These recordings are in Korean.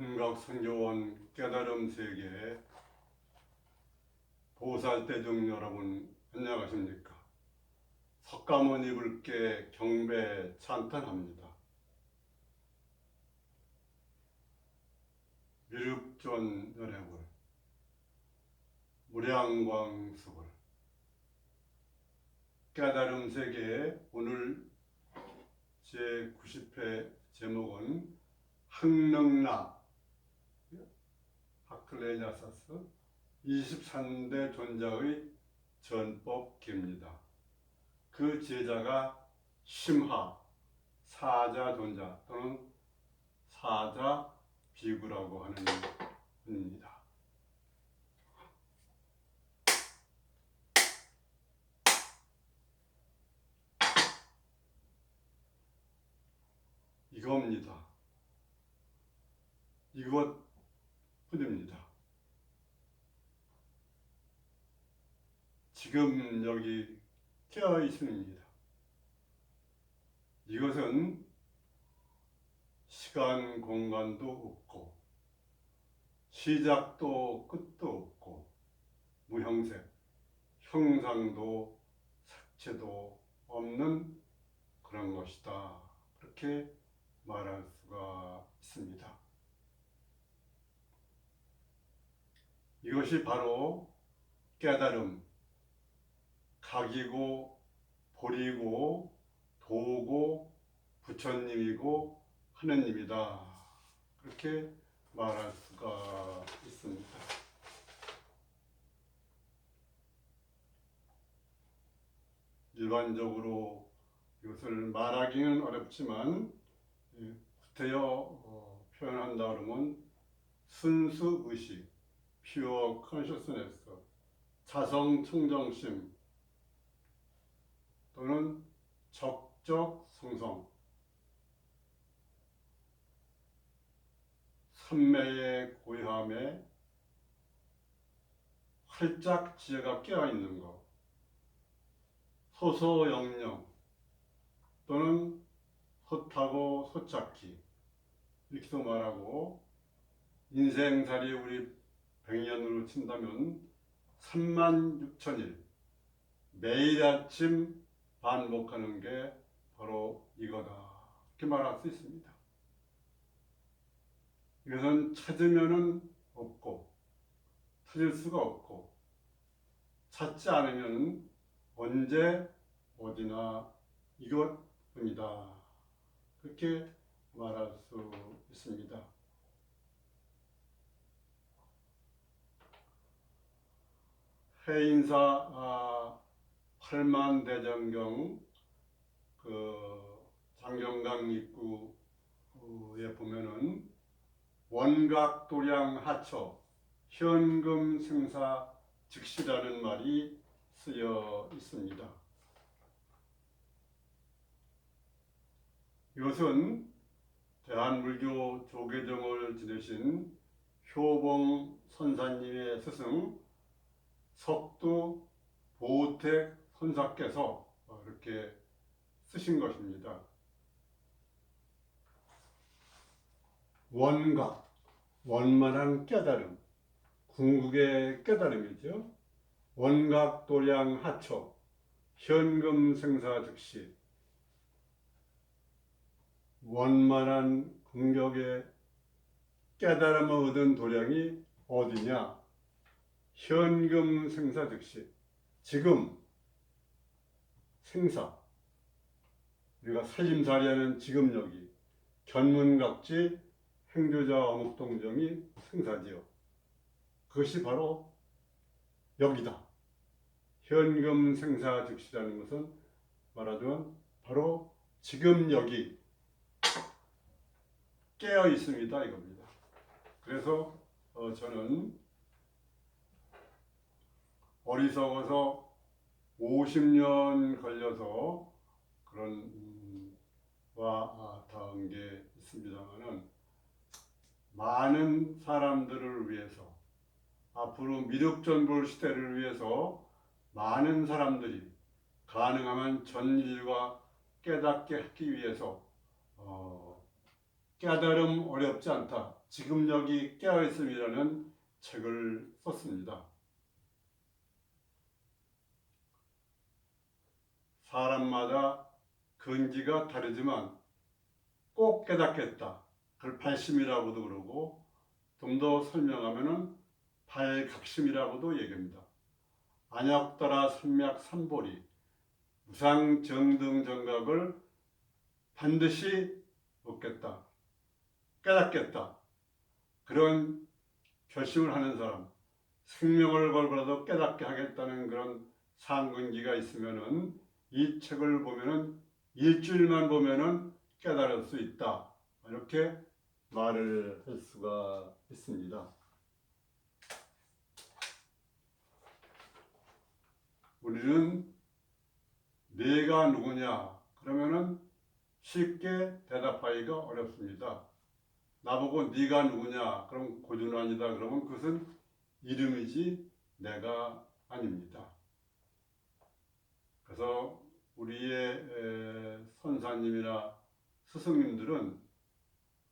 은각선교원 깨달음 세계 보살대중 여러분 안녕하십니까? 석가모니 붉게 경배 찬탄합니다. 미륵전 연해불 무량광수불 깨달음 세계의 오늘 제90회 제목은 항능나 하클레냐사스 23대 존자의 전법기입니다. 그 제자가 심하 사자 존자 또는 사자 비구라고 하는 분입니다. 이겁니다. 이것뿐입니다. 지금 여기 깨어 있습니다. 이것은 시간 공간도 없고 시작도 끝도 없고 무형색, 형상도 색채도 없는 그런 것이다. 그렇게 말할 수가 있습니다. 이것이 바로 깨달음, 각이고 보리고 도고 부처님이고 하느님이다. 그렇게 말할 수가 있습니다. 일반적으로 이것을 말하기는 어렵지만 구태여 표현한다 그러면 순수 의식, pure consciousness, 자성 청정심 또는 적적 성성, 삼매의 고요함에 활짝 지혜가 깨어있는 것, 소소영령 또는 헛하고 소착기 이렇게도 말하고 인생살이 우리 100년으로 친다면 36,000일 매일 아침 반복하는 게 바로 이거다 이렇게 말할 수 있습니다. 이것은 찾으면은 없고 찾을 수가 없고 찾지 않으면 언제 어디나 이것뿐이다 그렇게 말할 수 있습니다. 해인사 8만대장경 장경강 입구에 보면은 원각도량 하처 현금 생사 즉시라는 말이 쓰여 있습니다. 이것은 대한불교 조계종을 지내신 효봉 선사님의 스승 석두 보택 선사께서 이렇게 쓰신 것입니다. 원각, 원만한 깨달음, 궁극의 깨달음이죠. 원각 도량 하처, 현금 생사 즉시. 원만한 궁격의 깨달음을 얻은 도량이 어디냐? 현금 생사 즉시. 지금 생사, 우리가 살림살이하는 지금 여기 견문각지 행주자 어묵동정이 생사지요. 그것이 바로 여기다. 현금 생사 즉시라는 것은 말하자면 바로 지금 여기 깨어 있습니다 이겁니다. 그래서 저는 어리석어서 50년 걸려서 그런 와 닿은 게 있습니다만은 많은 사람들을 위해서 앞으로 미륵전불 시대를 위해서 많은 사람들이 가능하면 전 인류가 깨닫게 하기 위해서 깨달음 어렵지 않다. 지금 여기 깨어있음이라는 책을 썼습니다. 사람마다 근기가 다르지만 꼭 깨닫겠다. 그걸 발심이라고도 그러고 좀 더 설명하면은 발각심이라고도 얘기합니다. 안약따라 삼맥 삼보리 무상정등정각을 반드시 얻겠다. 깨닫겠다. 그런 결심을 하는 사람, 생명을 걸고라도 깨닫게 하겠다는 그런 상근기가 있으면은 이 책을 보면은 일주일만 보면은 깨달을 수 있다. 이렇게 말을 할 수가 있습니다. 우리는 내가 누구냐? 그러면은 쉽게 대답하기가 어렵습니다. 나보고 네가 누구냐? 그럼 고준환이다. 그러면 그것은 이름이지 내가 아닙니다. 그래서 우리의 선사님이나 스승님들은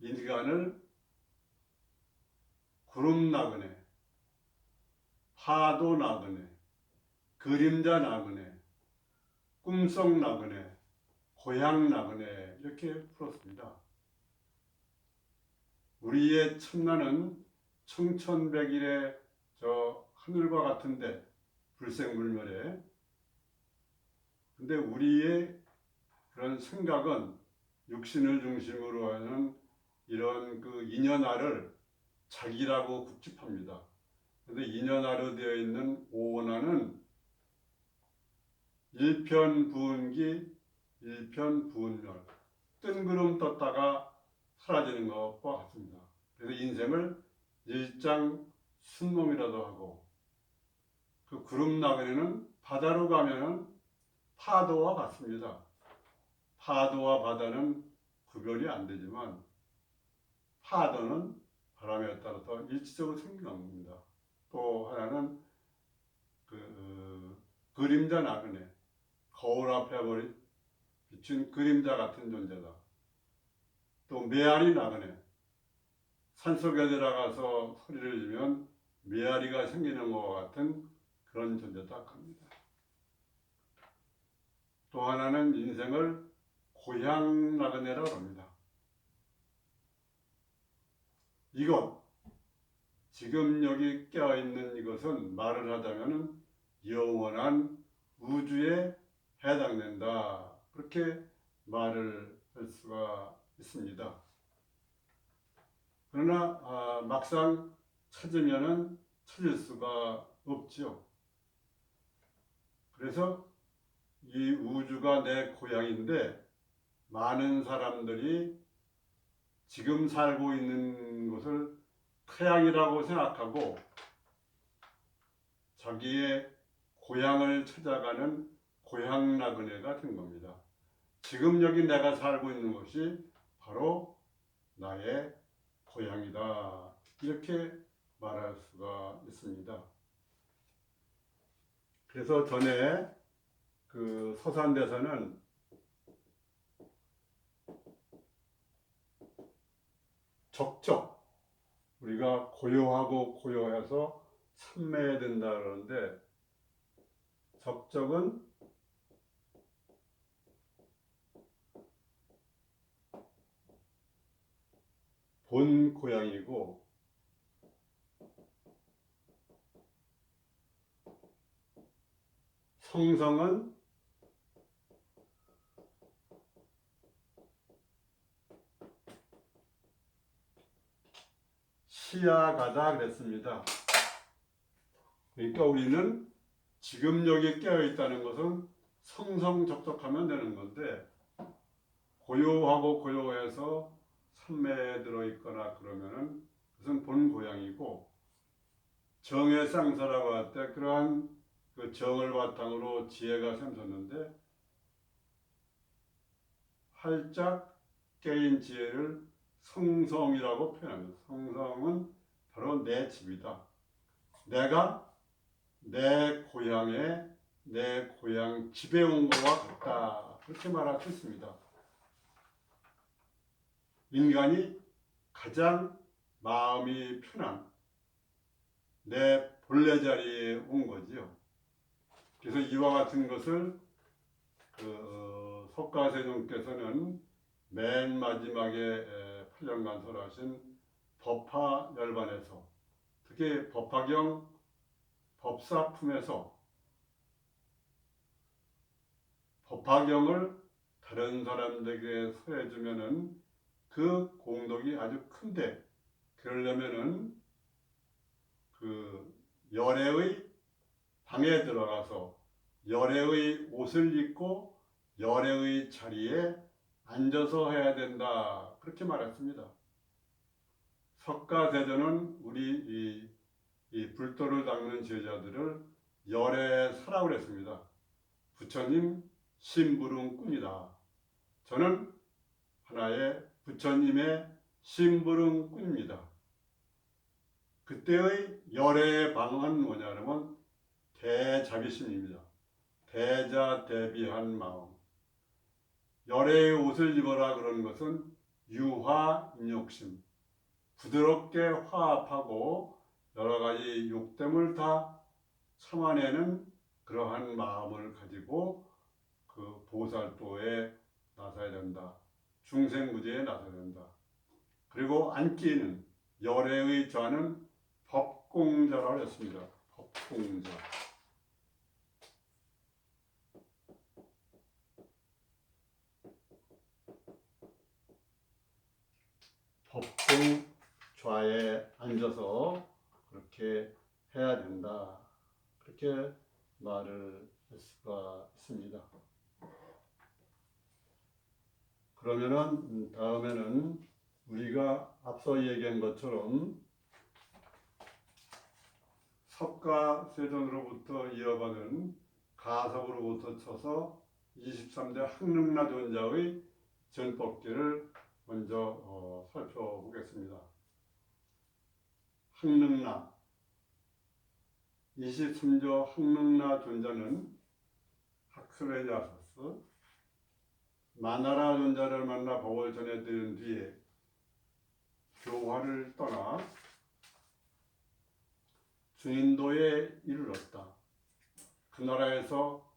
인간을 구름 나그네, 파도 나그네, 그림자 나그네, 꿈속 나그네, 고향 나그네 이렇게 풀었습니다. 우리의 천나는 청천백일의 저 하늘과 같은데 불생불멸에, 근데 우리의 그런 생각은 육신을 중심으로 하는 이런 그 인연화를 자기라고 굳집합니다. 그런데 인연화로 되어 있는 오원화는 일편부은기, 일편부은멸, 뜬구름 떴다가 사라지는 것과 같습니다. 그래서 인생을 일장순몽이라도 하고, 그 구름 나그네는 바다로 가면은 파도와 같습니다. 파도와 바다는 구별이 안 되지만 파도는 바람에 따라서 일시적으로 생기는 겁니다. 또 하나는 그림자 나그네, 거울 앞에 비춘 그림자 같은 존재다. 또 메아리 나그네, 산속에 들어가서 소리를 지면 메아리가 생기는 것과 같은 그런 존재다 합니다. 또 하나는 인생을 고향 나그네라고 합니다. 이것, 지금 여기 깨어있는 이것은 말을 하자면 영원한 우주에 해당된다. 그렇게 말을 할 수가 있습니다. 그러나 막상 찾으면은 찾을 수가 없지요. 그래서 이 우주가 내 고향인데 많은 사람들이 지금 살고 있는 곳을 태양이라고 생각하고 자기의 고향을 찾아가는 고향 나그네가 된 겁니다. 지금 여기 내가 살고 있는 곳이 바로 나의 고향이다. 이렇게 말할 수가 있습니다. 그래서 전에 그 서산대사는 적적, 우리가 고요하고 고요해서 참매해야 된다 그러는데, 적적은 본 고향이고 성성은 시야가다 그랬습니다. 그러니까 우리는 지금 여기 깨어 있다는 것은 성성적적하면 되는 건데, 고요하고 고요해서 산매에 들어있거나 그러면은 그것은 본 고향이고, 정해쌍사라고 할 때 그러한 그 정을 바탕으로 지혜가 샘솟는데 활짝 깨인 지혜를 성성이라고 표현합니다. 성성은 바로 내 집이다. 내가 내 고향에 내 고향 집에 온 것과 같다. 그렇게 말할 수 있습니다. 인간이 가장 마음이 편한 내 본래 자리에 온 거지요. 그래서 이와 같은 것을 석가세존께서는 맨 마지막에 8년간 설하신 법화 열반에서, 특히 법화경 법사품에서 법화경을 다른 사람들에게 설해주면은 그 공덕이 아주 큰데, 그러려면은 그 열애의 방에 들어가서 열애의 옷을 입고 열애의 자리에 앉아서 해야 된다, 그렇게 말했습니다. 석가대전은 우리 이 불도를 닦는 제자들을 열애사라고 그랬습니다. 부처님 심부름꾼이다. 저는 하나의 부처님의 심부름꾼입니다. 그때의 열애의 방은 뭐냐면 대자비심입니다. 대자대비한 마음. 열애의 옷을 입어라 그런 것은 유화인욕심, 부드럽게 화합하고 여러 가지 욕됨을 다 참아내는 그러한 마음을 가지고 그 보살도에 나서야 된다. 중생무제에 나서야 된다. 그리고 앉기는 열애의 자는 법공자라고 했습니다. 법공자. 법공좌에 앉아서 그렇게 해야 된다. 그렇게 말을 할 수가 있습니다. 그러면은 다음에는 우리가 앞서 얘기한 것처럼 석가세존으로부터 이어받은 가섭으로부터 쳐서 23대 항릉나존자의 전법기를 먼저 살펴보겠습니다. 항릉나 23조 항릉나존자는 학스레자서스 마나라 존자를 만나 법을 전해드린 뒤에 교화를 떠나 중인도에 이르렀다. 그 나라에서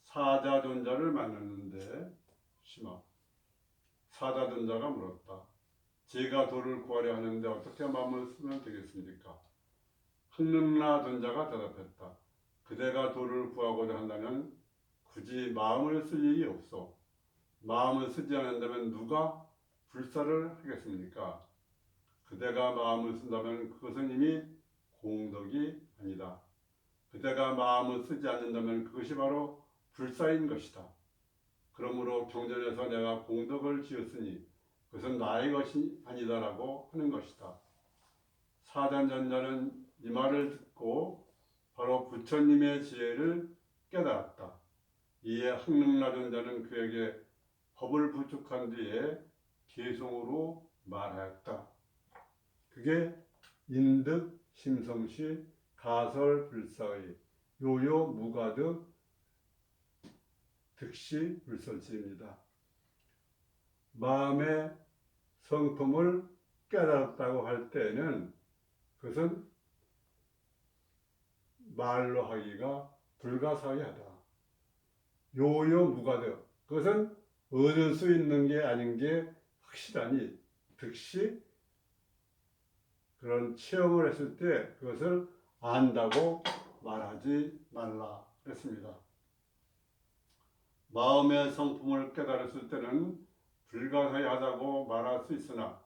사자존자를 만났는데 사자존자가 물었다. 제가 도를 구하려 하는데 어떻게 마음을 쓰면 되겠습니까? 항릉나존자가 대답했다. 그대가 도를 구하고자 한다면 굳이 마음을 쓸 일이 없어. 마음을 쓰지 않는다면 누가 불사를 하겠습니까? 그대가 마음을 쓴다면 그것은 이미 공덕이 아니다. 그대가 마음을 쓰지 않는다면 그것이 바로 불사인 것이다. 그러므로 경전에서 내가 공덕을 지었으니 그것은 나의 것이 아니다라고 하는 것이다. 사단전자는 이 말을 듣고 바로 부처님의 지혜를 깨달았다. 이에 항릉나존자는 그에게 법을 부축한 뒤에 개송으로 말하였다. 그게 인득 심성시 가설불사의 요요 무가득 득시 불설지입니다. 마음의 성품을 깨달았다고 할 때는 그것은 말로 하기가 불가사의하다. 요요 무가득, 그것은 얻을 수 있는 게 아닌 게 확실하니 득시, 그런 체험을 했을 때 그것을 안다고 말하지 말라 그랬습니다. 마음의 성품을 깨달았을 때는 불가사의하다고 말할 수 있으나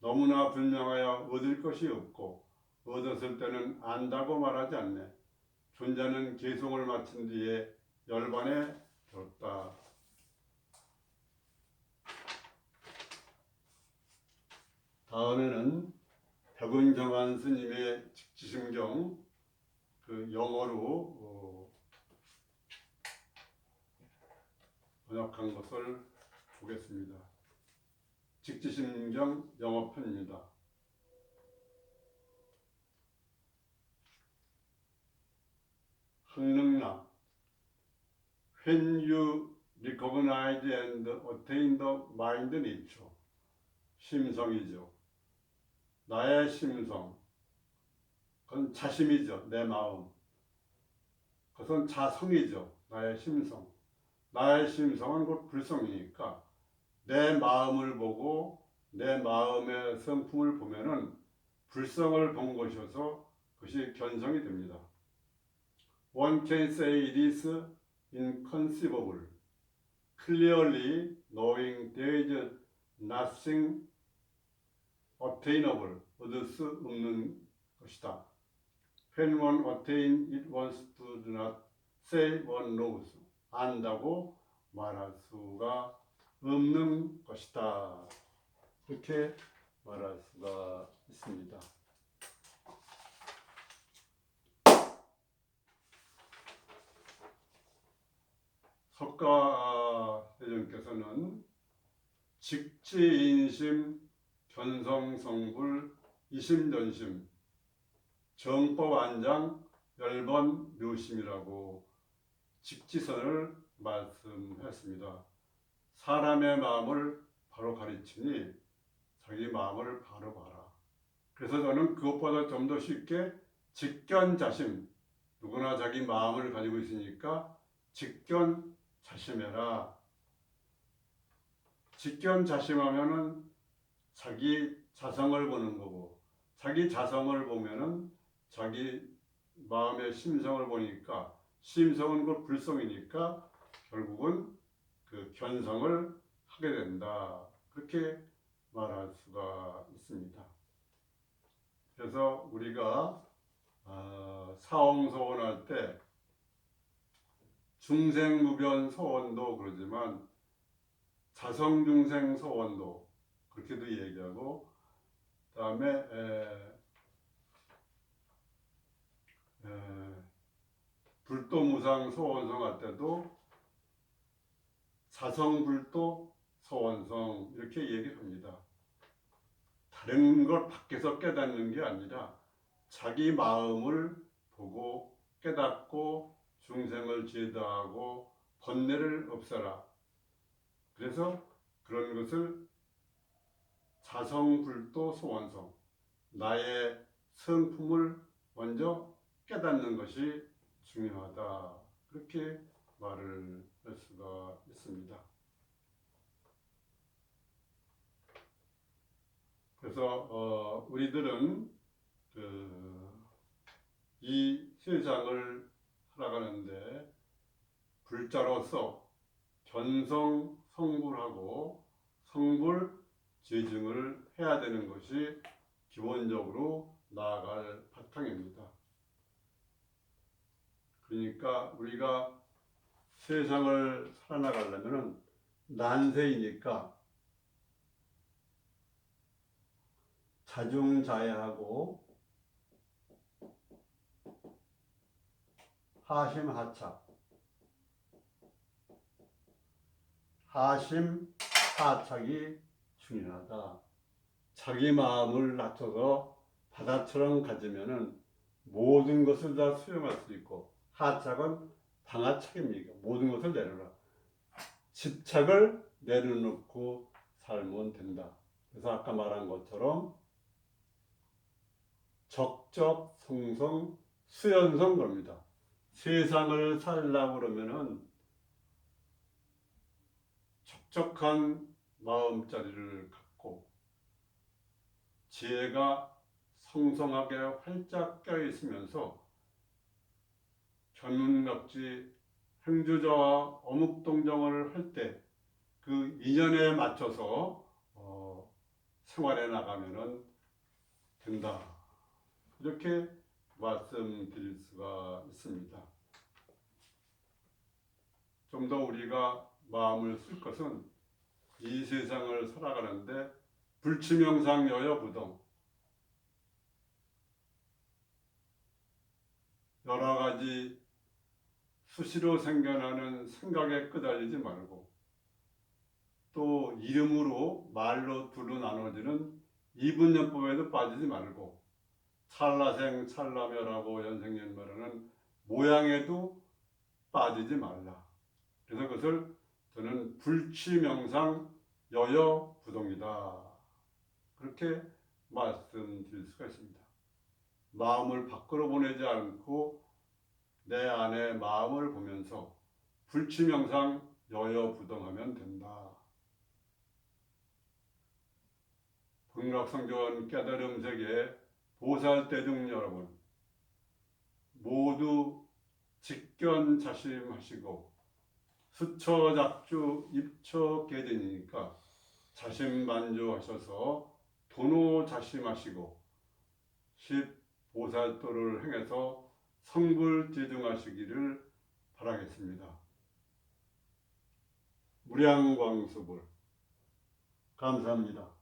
너무나 분명하여 얻을 것이 없고 얻었을 때는 안다고 말하지 않네. 존자는 개송을 마친 뒤에 열반에 들었다. 다음에는 백운정한 스님의 직지심경 그 영어로 번역한 것을 보겠습니다. 직지심경 영어편입니다. 항릉나 When you recognize and attain the mind nature, 심성이죠. 나의 심성, 그건 자심이죠. 내 마음. 그것은 자성이죠. 나의 심성. 나의 심성은 곧 불성이니까 내 마음을 보고 내 마음의 성품을 보면은 불성을 본 것이어서 그것이 견성이 됩니다. One can say it is inconceivable, clearly knowing there is nothing attainable, 얻을 수 없는 것이다. When one attains it wants to do not say one knows, 안다고 말할 수가 없는 것이다. 이렇게 말할 수가 있습니다. 석가대전께서는 직지인심, 견성성불, 이심전심, 정법안장, 열번 묘심이라고 직지선을 말씀했습니다. 사람의 마음을 바로 가르치니 자기 마음을 바로 봐라. 그래서 저는 그것보다 좀 더 쉽게 직견자심, 누구나 자기 마음을 가지고 있으니까 직견자심해라. 직견자심하면은 자기 자성을 보는 거고, 자기 자성을 보면은 자기 마음의 심성을 보니까, 심성은 그 불성이니까 결국은 그 견성을 하게 된다. 그렇게 말할 수가 있습니다. 그래서 우리가 사홍소원할 때 중생무변 소원도 그러지만 자성중생 소원도 그렇게도 얘기하고, 그 다음에 불도무상 소원성 할 때도 자성불도 소원성 이렇게 얘기를 합니다. 다른 걸 밖에서 깨닫는 게 아니라 자기 마음을 보고 깨닫고 중생을 제도하고 번뇌를 없애라. 그래서 그런 것을 자성불도 소원성, 나의 성품을 먼저 깨닫는 것이 중요하다. 그렇게 말을 할 수가 있습니다. 그래서 우리들은 이 세상을 살아가는데 불자로서 견성 성불하고 성불 재증을 해야 되는 것이 기본적으로 나아갈 바탕입니다. 그러니까 우리가 세상을 살아나가려면 난세이니까 자중자애하고 하심하착, 하심하착이 중요하다. 자기 마음을 낮춰서 바다처럼 가지면은 모든 것을 다 수용할 수 있고, 하착은 방하착입니다. 모든 것을 내려라. 집착을 내려놓고 살면 된다. 그래서 아까 말한 것처럼 적적, 성성, 수연성 겁니다. 세상을 살려고 그러면은 적적한 마음자리를 갖고 지혜가 성성하게 활짝 껴있으면서 견문납지 행주자와 어묵동정을 할 때 그 인연에 맞춰서 생활해 나가면 된다. 이렇게 말씀드릴 수가 있습니다. 좀 더 우리가 마음을 쓸 것은 이 세상을 살아가는데 불치명상 여여부동 여러 가지 수시로 생겨나는 생각에 끄달리지 말고, 또 이름으로 말로 두루 나눠지는 이분연법에도 빠지지 말고, 찰나생 찰나멸하고 연생연멸하는 모양에도 빠지지 말라. 그래서 그것을 저는 불치명상 여여부동이다. 그렇게 말씀드릴 수가 있습니다. 마음을 밖으로 보내지 않고 내 안의 마음을 보면서 불치명상 여여부동하면 된다. 극락성전 깨달음 세계 보살대중 여러분 모두 직견자심하시고 수처작주 입처계진이니까 자신만조하셔서 도노자심하시고 십보살도를 행해서 성불지중하시기를 바라겠습니다. 무량광수불 감사합니다.